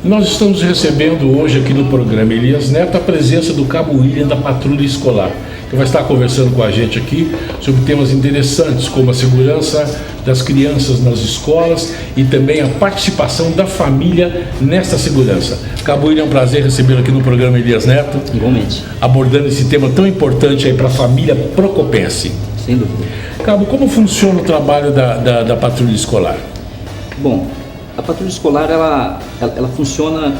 Nós estamos recebendo hoje aqui no programa Elias Neto a presença do Cabo William da Patrulha Escolar, que vai estar conversando com a gente aqui sobre temas interessantes como a segurança das crianças nas escolas e também a participação da família nessa segurança. Cabo William, é um prazer recebê-lo aqui no programa Elias Neto. Igualmente. Abordando esse tema tão importante aí para a família procopense. Sem dúvida. Cabo, como funciona o trabalho da Patrulha Escolar? Bom, a Patrulha Escolar ela funciona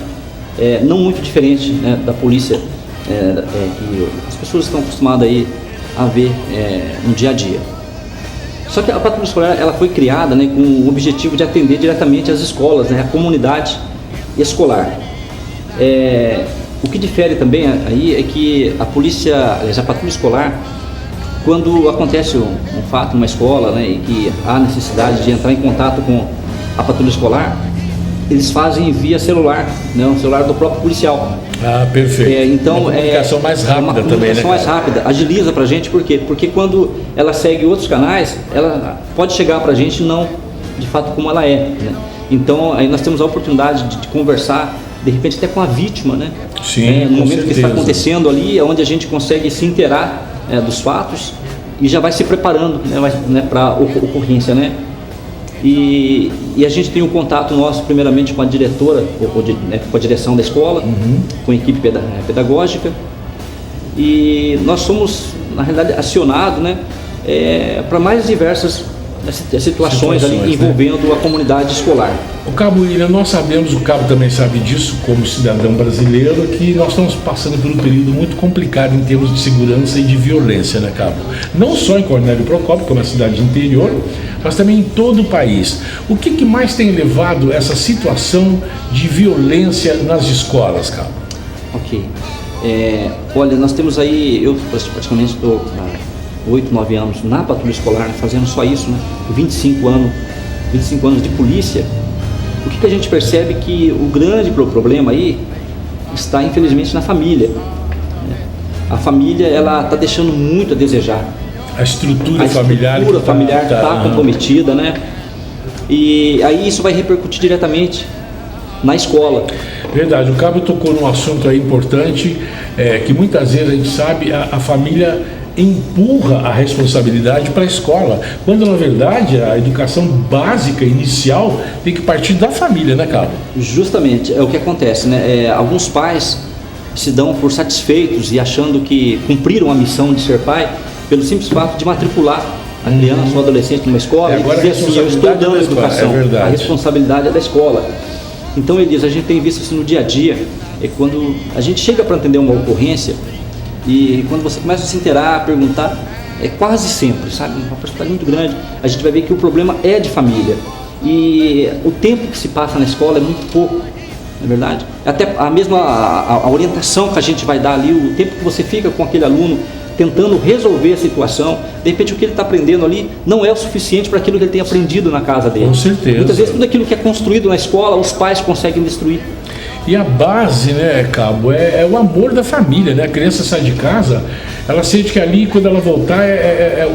não muito diferente, né, da polícia que as pessoas estão acostumadas aí a ver no dia a dia. Só que a Patrulha Escolar ela foi criada, né, com o objetivo de atender diretamente as escolas, né, a comunidade escolar. O que difere também aí é que a Patrulha Escolar, quando acontece um fato numa escola, né, e que há necessidade de entrar em contato com a Patrulha Escolar, eles fazem via celular, né, o celular do próprio policial. Ah, perfeito. Então, uma comunicação mais rápida uma também, né? comunicação mais rápida, agiliza pra gente, por quê? Porque quando ela segue outros canais, ela pode chegar pra gente não de fato como ela é, né? Então, aí nós temos a oportunidade de conversar, de repente até com a vítima, né? Sim, no momento certeza. que está acontecendo ali, é onde a gente consegue se inteirar dos fatos e já vai se preparando, né, para ocorrência, né? E a gente tem um contato nosso primeiramente com a diretora, com a direção da escola, com a equipe pedagógica, e nós somos, na realidade, acionados, né, para mais diversas situações ali envolvendo, né, a comunidade escolar. O Cabo William, nós sabemos, o Cabo também sabe disso, como cidadão brasileiro, que nós estamos passando por um período muito complicado em termos de segurança e de violência, né, Cabo? Não só em Cornélio Procópio, que é uma cidade de interior, mas também em todo o país. O que mais tem levado essa situação de violência nas escolas, Cabo? Ok. Olha, nós temos aí, eu praticamente estou há 8, 9 anos na Patrulha Escolar, fazendo só isso, né? 25 anos de polícia. O que a gente percebe que o grande problema aí está, infelizmente, na família. A família, ela está deixando muito a desejar. A estrutura familiar está comprometida, né? E aí isso vai repercutir diretamente na escola. Verdade, o Cabo tocou num assunto aí importante, que muitas vezes a gente sabe, a família empurra a responsabilidade para a escola, quando na verdade a educação básica inicial tem que partir da família, né, Cabo? Justamente, é o que acontece, né? Alguns pais se dão por satisfeitos e achando que cumpriram a missão de ser pai pelo simples fato de matricular a criança ou adolescente numa escola e dizer assim, eu estou dando a educação, a responsabilidade é da escola. Então, Elias, a gente tem visto isso no dia a dia, quando a gente chega para atender uma ocorrência e quando você começa a se inteirar, perguntar, quase sempre, sabe, uma porcentagem muito grande, a gente vai ver que o problema é de família e o tempo que se passa na escola é muito pouco, não é verdade? Até a mesma a orientação que a gente vai dar ali, o tempo que você fica com aquele aluno tentando resolver a situação, de repente o que ele está aprendendo ali não é o suficiente para aquilo que ele tem aprendido na casa dele. Com certeza. Muitas vezes tudo aquilo que é construído na escola, os pais conseguem destruir. E a base, né, Cabo, é o amor da família, né? A criança sai de casa, ela sente que ali, quando ela voltar,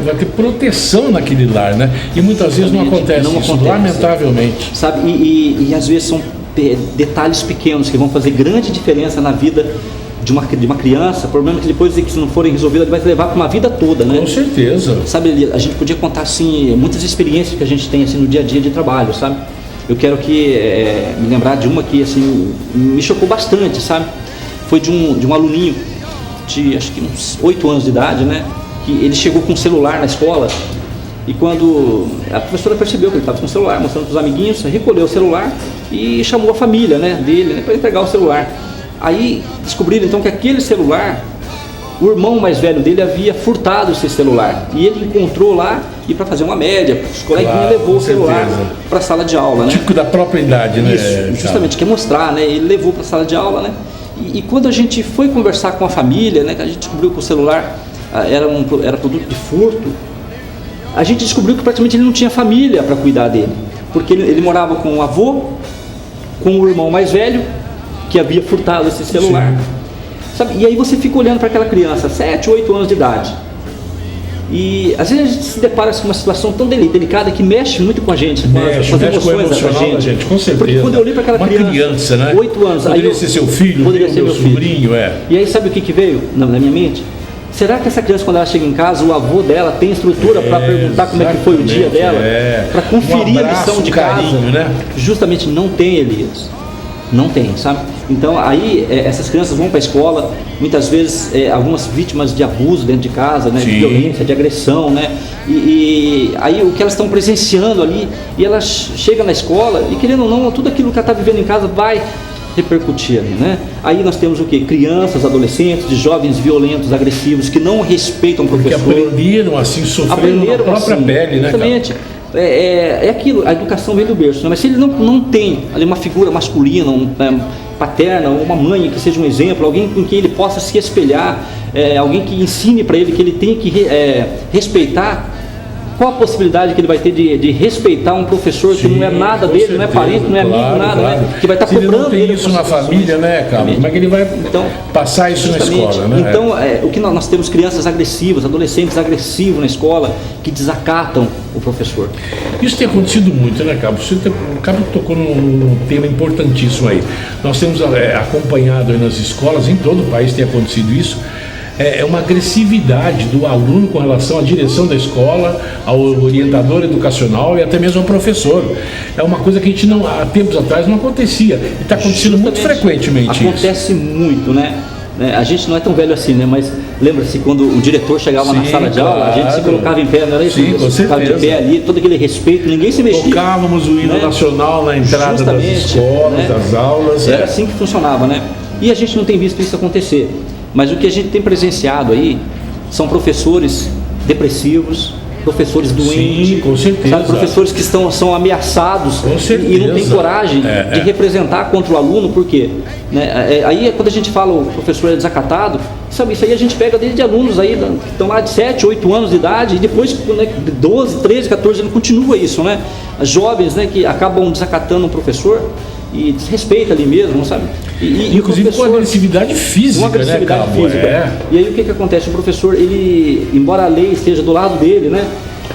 vai ter proteção naquele lar, né? E muitas vezes não acontece isso, lamentavelmente. Sabe, e às vezes são detalhes pequenos que vão fazer grande diferença na vida de uma criança, problema que depois, se não forem resolvidos, vai levar para uma vida toda, né? Com certeza. Sabe, a gente podia contar, assim, muitas experiências que a gente tem, assim, no dia a dia de trabalho, sabe? Eu quero me lembrar de uma que, assim, me chocou bastante, sabe? Foi de um aluninho de, acho que uns 8 anos de idade, né? Que ele chegou com um celular na escola e quando a professora percebeu que ele estava com o celular, mostrando para os amiguinhos, recolheu o celular e chamou a família, né, dele, né, para entregar o celular. Aí descobriram então que aquele celular, o irmão mais velho dele havia furtado esse celular e ele encontrou lá e para fazer uma média, os coleguinhas levou o celular para a sala de aula, né? Típico da própria idade, né? Isso, justamente, quer mostrar, né? Ele levou para a sala de aula, né? E quando a gente foi conversar com a família, né? A gente descobriu que o celular era produto de furto. A gente descobriu que praticamente ele não tinha família para cuidar dele, porque ele morava com o avô, com o irmão mais velho que havia furtado esse celular. Sabe? E aí você fica olhando para aquela criança, 7, 8 anos de idade, E às vezes a gente se depara com uma situação tão delicada que mexe muito com a gente, mexe com o emocional da gente, com certeza. Porque quando eu olhei para aquela criança, né? 8 anos, poderia ser seu filho, poderia ser meu sobrinho, E aí sabe o que veio na minha mente? Será que essa criança, quando ela chega em casa, o avô dela tem estrutura para perguntar como é que foi o dia dela? Para conferir a lição de casa? Carinho, né? Justamente não tem, Elias. Não tem, sabe? Então aí essas crianças vão para a escola, muitas vezes algumas vítimas de abuso dentro de casa, né? De violência, de agressão, né? E aí o que elas estão presenciando ali, e elas chegam na escola e, querendo ou não, tudo aquilo que ela está vivendo em casa vai repercutir ali, né? Aí nós temos o quê? Crianças, adolescentes, de jovens violentos, agressivos, que não respeitam o professor. Porque aprenderam assim, sofreram na própria pele, né? Exatamente. É aquilo, a educação vem do berço, né? Mas se ele não tem ali uma figura masculina, paterna, uma mãe que seja um exemplo, alguém com quem ele possa se espelhar, alguém que ensine para ele que ele tem que respeitar, qual a possibilidade que ele vai ter de respeitar um professor que não é nada dele, certeza, não é parente, não é amigo, nada, né? Que vai estar cobrando ele. Isso na família, né, cara? Como é que ele vai passar isso na escola, né? Então, o que nós temos crianças agressivas, adolescentes agressivos na escola, que desacatam o professor. Isso tem acontecido muito, né, Cabo? O Cabo tocou num tema importantíssimo aí. Nós temos acompanhado aí nas escolas, em todo o país tem acontecido isso. É uma agressividade do aluno com relação à direção da escola, ao orientador educacional e até mesmo ao professor. É uma coisa que a gente há tempos atrás não acontecia. E está acontecendo muito frequentemente. Acontece muito, né? A gente não é tão velho assim, né? Mas lembra-se quando o diretor chegava na sala de aula, a gente se colocava em pé, não era isso? Sim, com certeza. Ficava de pé ali, todo aquele respeito, ninguém se mexia. Tocávamos o hino nacional na entrada das escolas, das aulas. Era assim que funcionava, né? E a gente não tem visto isso acontecer. Mas o que a gente tem presenciado aí são professores depressivos, professores doentes, sim, com certeza. Sabe, professores que são ameaçados e não têm coragem de representar contra o aluno, por quê? Aí quando a gente fala o professor é desacatado, sabe, isso aí a gente pega desde alunos aí que estão lá de 7, 8 anos de idade, e depois 12, 13, 14 anos continua isso, né? Jovens, né, que acabam desacatando um professor e desrespeita ali mesmo, sabe? Inclusive com agressividade física, uma agressividade, né, Cabo? Física. E aí o que acontece? O professor, ele, embora a lei esteja do lado dele, né?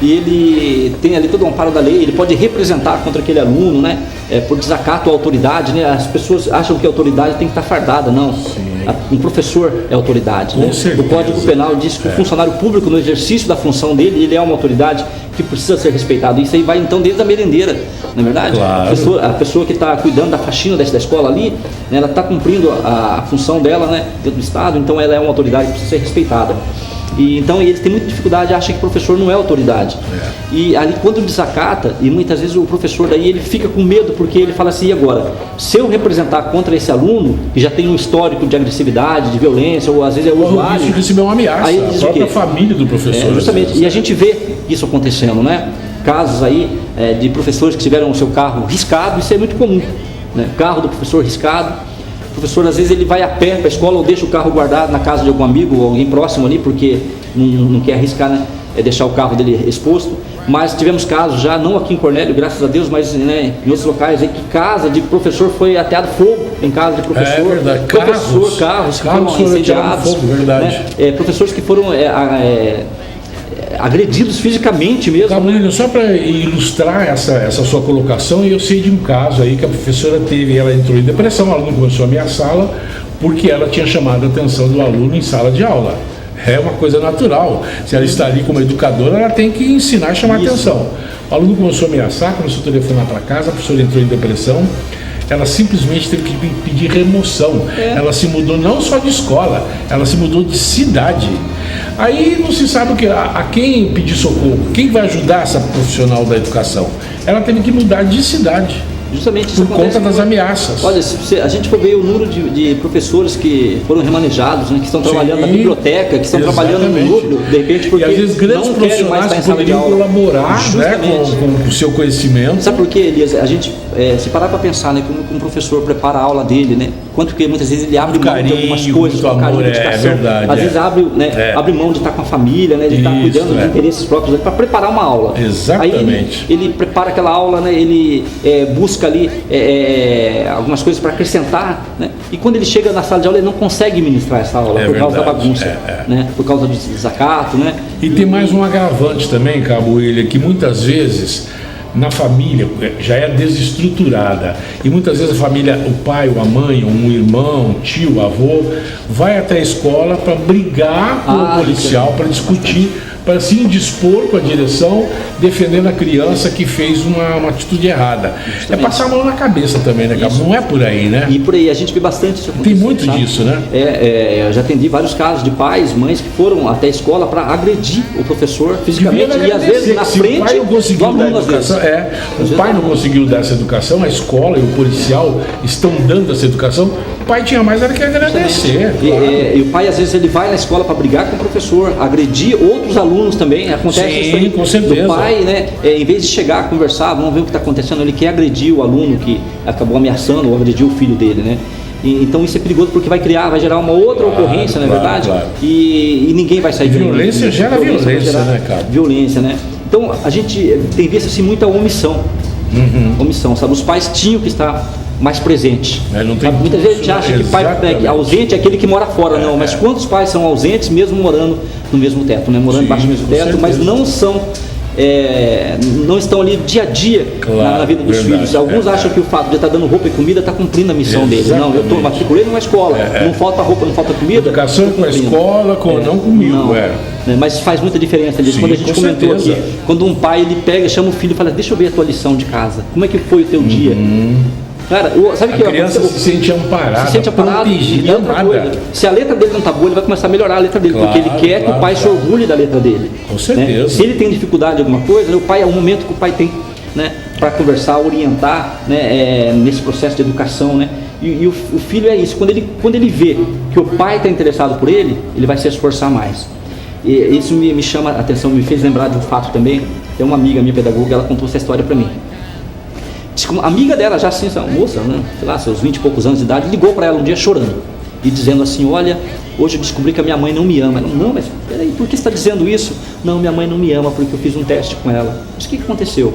E ele tem ali todo o amparo da lei, ele pode representar contra aquele aluno, né? Por desacato à autoridade, né? As pessoas acham que a autoridade tem que estar fardada, não. Um professor é autoridade, né? O Código Penal diz que o funcionário público, no exercício da função dele, ele é uma autoridade que precisa ser respeitado. Isso aí vai então desde a merendeira, não é verdade? Claro. A pessoa que está cuidando da faxina da escola ali, né, ela está cumprindo a função dela, né, dentro do Estado, então ela é uma autoridade que precisa ser respeitada. E então eles têm muita dificuldade, acham que o professor não é autoridade. E ali quando desacata, e muitas vezes o professor daí ele fica com medo, porque ele fala assim, e agora? Se eu representar contra esse aluno, que já tem um histórico de agressividade, de violência, ou às vezes é usuário... Isso receber uma ameaça, aí a própria família do professor. Justamente, e a gente vê isso acontecendo, né? Casos aí de professores que tiveram o seu carro riscado, isso é muito comum, né? Carro do professor riscado. O professor, às vezes, ele vai a pé para a escola ou deixa o carro guardado na casa de algum amigo ou alguém próximo ali, porque não quer arriscar, né? Deixar o carro dele exposto. Mas tivemos casos já, não aqui em Cornélio, graças a Deus, mas né, em outros locais aí, que casa de professor foi ateado fogo em casa de professor. É verdade. Carros que foram incendiados. Fogo, verdade. Né? Professores que foram agredidos fisicamente mesmo. Camilo, só para ilustrar essa sua colocação, eu sei de um caso aí que a professora ela entrou em depressão, o aluno começou a ameaçá-la porque ela tinha chamado a atenção do aluno em sala de aula. É uma coisa natural. Se ela está ali como educadora, ela tem que ensinar a chamar atenção. O aluno começou a ameaçar, começou a telefonar para casa, a professora entrou em depressão. Ela simplesmente teve que pedir remoção. Ela se mudou não só de escola, ela se mudou de cidade. Aí não se sabe o que, a quem pedir socorro, quem vai ajudar essa profissional da educação? Ela teve que mudar de cidade. Justamente por conta das ameaças. Olha, se a gente for ver o número de professores que foram remanejados, né, que estão trabalhando na biblioteca, que estão trabalhando no núcleo, de repente porque e às vezes grandes não querem mais estar em sala de poderiam aula. Colaborar, né, com o seu conhecimento. Sabe por quê, Elias? A gente se parar para pensar, né, como um professor prepara a aula dele, né, quanto que muitas vezes ele abre mão de algumas coisas, com carinho, dedicação, verdade, às vezes abre mão de estar com a família, né, de estar cuidando dos interesses próprios para preparar uma aula. Exatamente. Aí ele prepara aquela aula, né, ele busca ali algumas coisas para acrescentar, né, e quando ele chega na sala de aula ele não consegue ministrar essa aula por causa da bagunça, né, por causa do desacato, né. E tem mais um agravante também, Cabo William, que muitas vezes na família já é desestruturada e muitas vezes a família, o pai, a mãe, um irmão, um tio, avô, vai até a escola para brigar com o policial, para discutir, para se indispor com a direção, defendendo a criança que fez uma atitude errada. Justamente. É passar a mão na cabeça também, né, Cabo? Não é por aí, né? E por aí, a gente vê bastante isso acontecer. Tem muito disso, né? Eu já atendi vários casos de pais, mães que foram até a escola para agredir o professor fisicamente e às vezes na frente do aluno. O pai não conseguiu dar essa educação, a escola e o policial estão dando essa educação. O pai tinha mais era que agradecer. Claro. E o pai às vezes ele vai na escola para brigar com o professor, agredir outros alunos também. Acontece isso aí. Com certeza. O pai, né, em vez de chegar, conversar, vamos ver o que está acontecendo, ele quer agredir o aluno que acabou ameaçando ou agrediu o filho dele, né? Então isso é perigoso porque vai gerar uma outra ocorrência, não é verdade? Claro. E ninguém vai sair. Violência gera violência, né, cara? Violência, né? Então a gente tem visto assim muita omissão. Omissão, sabe? Os pais tinham que estar mais presentes. Muitas vezes a gente acha que pai ausente é aquele que mora fora, não. Mas quantos pais são ausentes mesmo morando no mesmo teto, né? Morando embaixo do mesmo teto, mas não estão ali dia a dia na vida dos filhos. Alguns acham que o fato de estar dando roupa e comida está cumprindo a missão dele. Não, eu matriculei numa escola, não falta roupa, não falta comida. Educação com a escola, não comigo. Não, mas faz muita diferença disso. Quando a gente comentou aqui, quando um pai ele pega, chama o filho e fala: deixa eu ver a tua lição de casa, como é que foi o teu dia? Cara, sabe que a criança se sente amparada, e outra coisa, se a letra dele não está boa, ele vai começar a melhorar a letra dele, porque ele quer que o pai se orgulhe da letra dele. Com certeza. Né? Se ele tem dificuldade em alguma coisa, o pai é o momento que o pai tem, né, para conversar, orientar, né, nesse processo de educação, né? E o filho é isso. Quando ele vê que o pai está interessado por ele, ele vai se esforçar mais. E isso me chama a atenção, me fez lembrar de um fato também. Tem uma amiga minha pedagoga, ela contou essa história para mim. Uma amiga dela, já assim, moça, né, sei lá, seus 20 e poucos anos de idade, ligou para ela um dia chorando e dizendo assim: olha, hoje eu descobri que a minha mãe não me ama. Ela: não, mas peraí, por que você está dizendo isso? Não, minha mãe não me ama porque eu fiz um teste com ela. Mas o que aconteceu?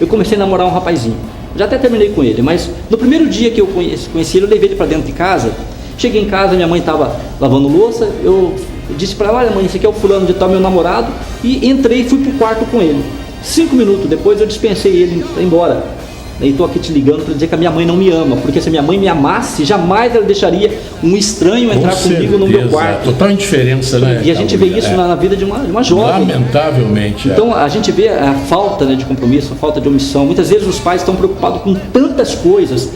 Eu comecei a namorar um rapazinho, já até terminei com ele, mas no primeiro dia que eu conheci ele, eu levei ele para dentro de casa. Cheguei em casa, minha mãe estava lavando louça, eu disse para ela: olha mãe, esse aqui é o fulano de tal, meu namorado, e entrei e fui para o quarto com ele. 5 minutos depois eu dispensei ele, foi embora. E estou aqui te ligando para dizer que a minha mãe não me ama, porque se a minha mãe me amasse, jamais ela deixaria um estranho entrar comigo no meu quarto. Total indiferença, né? E a gente vê isso na vida de uma jovem. Lamentavelmente. Então a gente vê a falta, né, de compromisso, a falta de omissão. Muitas vezes os pais estão preocupados com tantas coisas.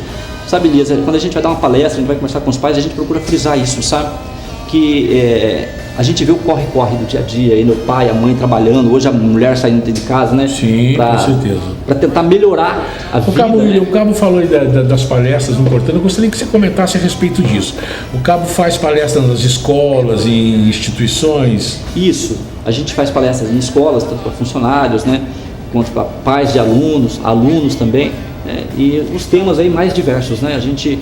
Sabe, Elias, quando a gente vai dar uma palestra, a gente vai conversar com os pais, a gente procura frisar isso, sabe? Que a gente vê o corre-corre do dia a dia, aí, o pai, a mãe trabalhando, hoje a mulher saindo de casa, né? Sim, com certeza. Para tentar melhorar a vida. O Cabo falou aí das palestras importantes, eu gostaria que você comentasse a respeito disso. O Cabo faz palestras nas escolas, em instituições? Isso, a gente faz palestras em escolas, tanto para funcionários, né? Quanto para pais de alunos, alunos também. E os temas aí mais diversos, né? A gente,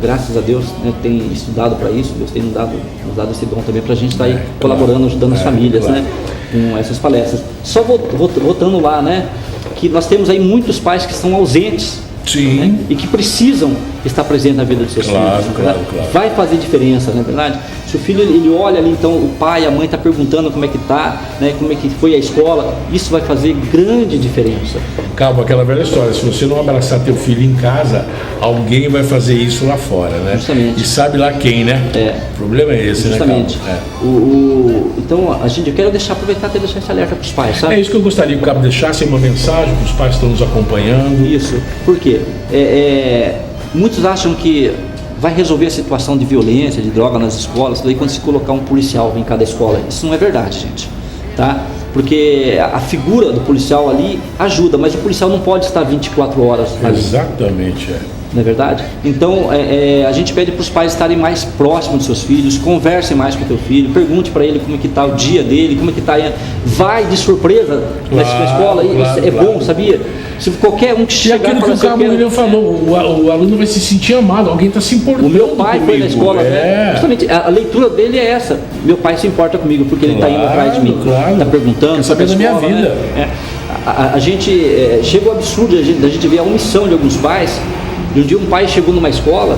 graças a Deus, né, tem estudado para isso. Deus tem nos dado esse dom também para a gente estar aí colaborando, ajudando as famílias, né, com essas palestras. Só voltando lá, né, que nós temos aí muitos pais que são ausentes. Sim. Né, e que precisam estar presentes na vida dos seus filhos. Claro. Vai fazer diferença, não é verdade? Se o filho ele olha ali, então o pai, a mãe está perguntando como é que está, né, como é que foi a escola, isso vai fazer grande diferença. Cabo, aquela velha história, se você não abraçar teu filho em casa, alguém vai fazer isso lá fora, né? Justamente. E sabe lá quem, né? O problema é esse, justamente, né, Cabo? Então, eu quero aproveitar e deixar esse alerta para os pais, sabe? É isso que eu gostaria que o Cabo deixasse uma mensagem para os pais que estão nos acompanhando. Isso, por quê? Muitos acham que vai resolver a situação de violência, de droga nas escolas, daí quando se colocar um policial em cada escola. Isso não é verdade, gente, tá? Porque a figura do policial ali ajuda, mas o policial não pode estar 24 horas ali. Exatamente, Não é verdade? Então, a gente pede para os pais estarem mais próximos dos seus filhos, conversem mais com o teu filho, pergunte para ele como é que está o dia dele, como é que está. Vai de surpresa na escola, é bom, sabia? Se qualquer um que chegar... E aquilo que o Cabo William falou, o aluno vai se sentir amado, alguém está se importando. O meu pai foi na escola, né? Justamente, a leitura dele é essa. Meu pai se importa comigo, porque ele está indo atrás de mim, está perguntando. Quer saber da minha vida. Né? A gente chega ao absurdo da gente ver a omissão de alguns pais. E um dia um pai chegou numa escola,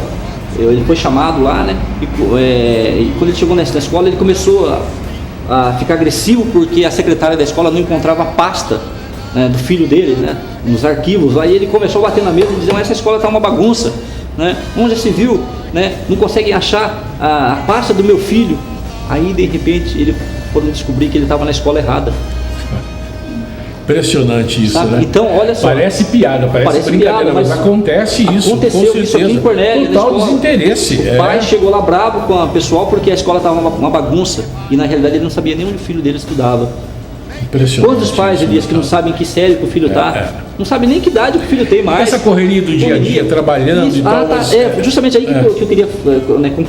ele foi chamado lá, né? E quando ele chegou nessa escola, ele começou a ficar agressivo porque a secretária da escola não encontrava a pasta, né, do filho dele, né, nos arquivos. Aí ele começou a bater na mesa e dizer: essa escola está uma bagunça, né? Onde já se viu, né? Não conseguem achar a pasta do meu filho. Aí de repente ele foram descobrir que ele estava na escola errada. Impressionante isso, sabe? Né? Então, olha só. Parece piada, parece brincadeira, mas acontece isso. Aconteceu isso aqui em Cornélio. Total desinteresse. O pai chegou lá bravo com o pessoal porque a escola estava uma bagunça. E na realidade ele não sabia nem onde o filho dele estudava. Impressionante. Quantos pais dias que não sabem que série que o filho está? Não sabem nem que idade que o filho tem mais. Essa correria do dia a dia, trabalhando isso. e tal. Justamente aí que eu queria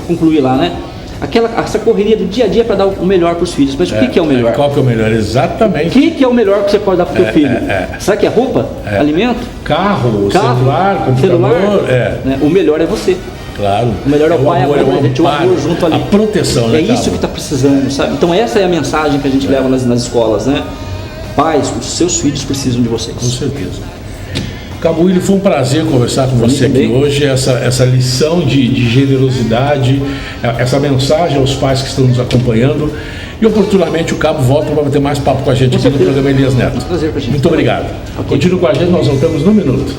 concluir lá, né? Essa correria do dia a dia para dar o melhor para os filhos. Mas o que é o melhor? Qual que é o melhor? Exatamente. O que é o melhor que você pode dar para o teu filho? Será que é roupa? Alimento? Carro, celular, computador? Né? O melhor é você. Claro. O melhor é o pai, o amor junto ali. A proteção, né? É isso que está precisando, sabe? Então essa é a mensagem que a gente leva nas escolas, né? Pais, os seus filhos precisam de vocês. Com certeza. Cabo William, foi um prazer conversar com você aqui hoje, essa lição de generosidade, essa mensagem aos pais que estão nos acompanhando. E oportunamente o Cabo volta para ter mais papo com a gente aqui no programa Elias Neto. Um prazer pra gente. Muito obrigado. Continue com a gente, nós voltamos no minuto.